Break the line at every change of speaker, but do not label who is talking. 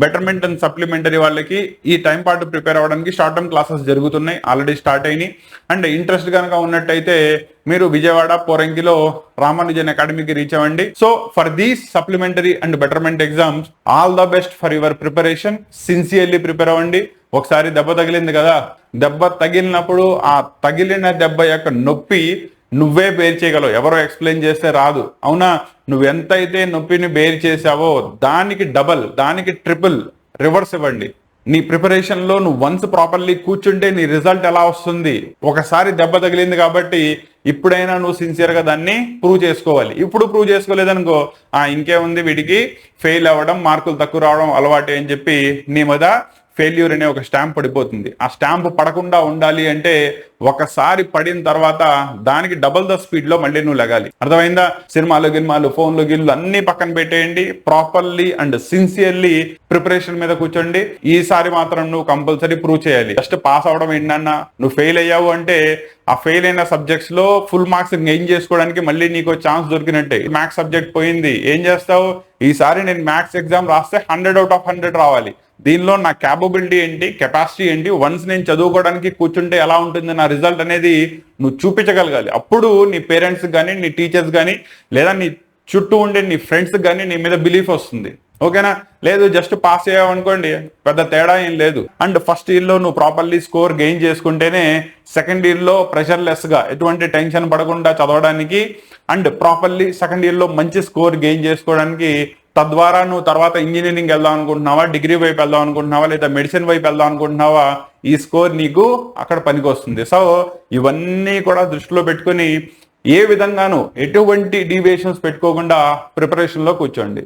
Betterment and supplementary వాళ్ళకి ఈ time పాటు ప్రిపేర్ అవ్వడానికి షార్ట్ టర్మ్ క్లాసెస్ జరుగుతున్నాయి, ఆల్రెడీ స్టార్ట్ అయినాయి. అండ్ ఇంట్రెస్ట్ కనుక ఉన్నట్టయితే మీరు విజయవాడ పోరంకిలో రామానుజన్ అకాడమీకి రీచ్ అవ్వండి. So for these supplementary and betterment exams all the best for your preparation. Sincerely prepare అవ్వండి. ఒకసారి దెబ్బ తగిలింది కదా, దెబ్బ తగిలినప్పుడు ఆ తగిలిన దెబ్బ యొక్క నొప్పి నువ్వే బేర్ చేయగలవు, ఎవరో ఎక్స్ప్లెయిన్ చేస్తే రాదు. అవునా? నువ్వు ఎంతైతే నొప్పిని బేర్ చేసావో దానికి డబల్, దానికి ట్రిపుల్ రివర్స్ ఇవ్వండి. నీ ప్రిపరేషన్ లో నువ్వు వన్స్ ప్రాపర్లీ కూర్చుంటే నీ రిజల్ట్ ఎలా వస్తుంది? ఒకసారి దెబ్బ తగిలింది కాబట్టి ఇప్పుడైనా నువ్వు సిన్సియర్ గా దాన్ని ప్రూవ్ చేసుకోవాలి. ఇప్పుడు ప్రూవ్ చేసుకోలేదనుకో, ఇంకేముంది, వీడికి ఫెయిల్ అవ్వడం, మార్కులు తక్కువ రావడం అలవాటే అని చెప్పి నీ మీద ఫెయిల్యూర్ అనే ఒక స్టాంప్ పడిపోతుంది. ఆ స్టాంప్ పడకుండా ఉండాలి అంటే ఒకసారి పడిన తర్వాత దానికి డబుల్ ద స్పీడ్ లో మళ్ళీ నువ్వు లెగాలి. అర్థమైందా? సినిమాలు గిల్మాలు ఫోన్లు గిల్లు అన్ని పక్కన పెట్టేయండి. ప్రాపర్లీ అండ్ సిన్సియర్లీ ప్రిపరేషన్ మీద కూర్చోండి. ఈసారి మాత్రం నువ్వు కంపల్సరీ ప్రూవ్ చేయాలి. జస్ట్ పాస్ అవడం ఏంటన్నా, నువ్వు ఫెయిల్ అయ్యావు అంటే ఆ ఫెయిల్ అయిన సబ్జెక్ట్స్ లో ఫుల్ మార్క్స్ గెయిన్ చేసుకోవడానికి మళ్ళీ నీకు ఛాన్స్ దొరికినట్టే. మ్యాథ్స్ సబ్జెక్ట్ పోయింది, ఏం చేస్తావు? ఈసారి నేను మ్యాథ్స్ ఎగ్జామ్ రాస్తే 100 out of 100 రావాలి. దీనిలో నా క్యాపబిలిటీ ఏంటి, కెపాసిటీ ఏంటి, వన్స్ నేను చదువుకోవడానికి కూర్చుంటే ఎలా ఉంటుంది నా రిజల్ట్ అనేది నువ్వు చూపించగలగాలి. అప్పుడు నీ పేరెంట్స్ కానీ, నీ టీచర్స్ కానీ, లేదా నీ చుట్టూ ఉండే నీ ఫ్రెండ్స్ కానీ నీ మీద బిలీఫ్ వస్తుంది. ఓకేనా? లేదు జస్ట్ పాస్ అయ్యావు అనుకోండి, పెద్ద తేడా ఏం లేదు. అండ్ ఫస్ట్ ఇయర్ లో నువ్వు ప్రాపర్లీ స్కోర్ గెయిన్ చేసుకుంటేనే సెకండ్ ఇయర్ లో ప్రెషర్ లెస్ గా, ఎటువంటి టెన్షన్ పడకుండా చదవడానికి అండ్ ప్రాపర్లీ సెకండ్ ఇయర్ లో మంచి స్కోర్ గెయిన్ చేసుకోవడానికి, తద్వారా నువ్వు తర్వాత ఇంజనీరింగ్ వెళ్దాం అనుకుంటున్నావా, డిగ్రీ వైపు వెళ్దాం అనుకుంటున్నావా, లేదా మెడిసిన్ వైపు వెళ్దాం అనుకుంటున్నావా, ఈ స్కోర్ నీకు అక్కడ పనికి వస్తుంది. సో ఇవన్నీ కూడా దృష్టిలో పెట్టుకుని ఏ విధంగానూ ఎటువంటి డీవియేషన్స్ పెట్టుకోకుండా ప్రిపరేషన్ లో కూర్చోండి.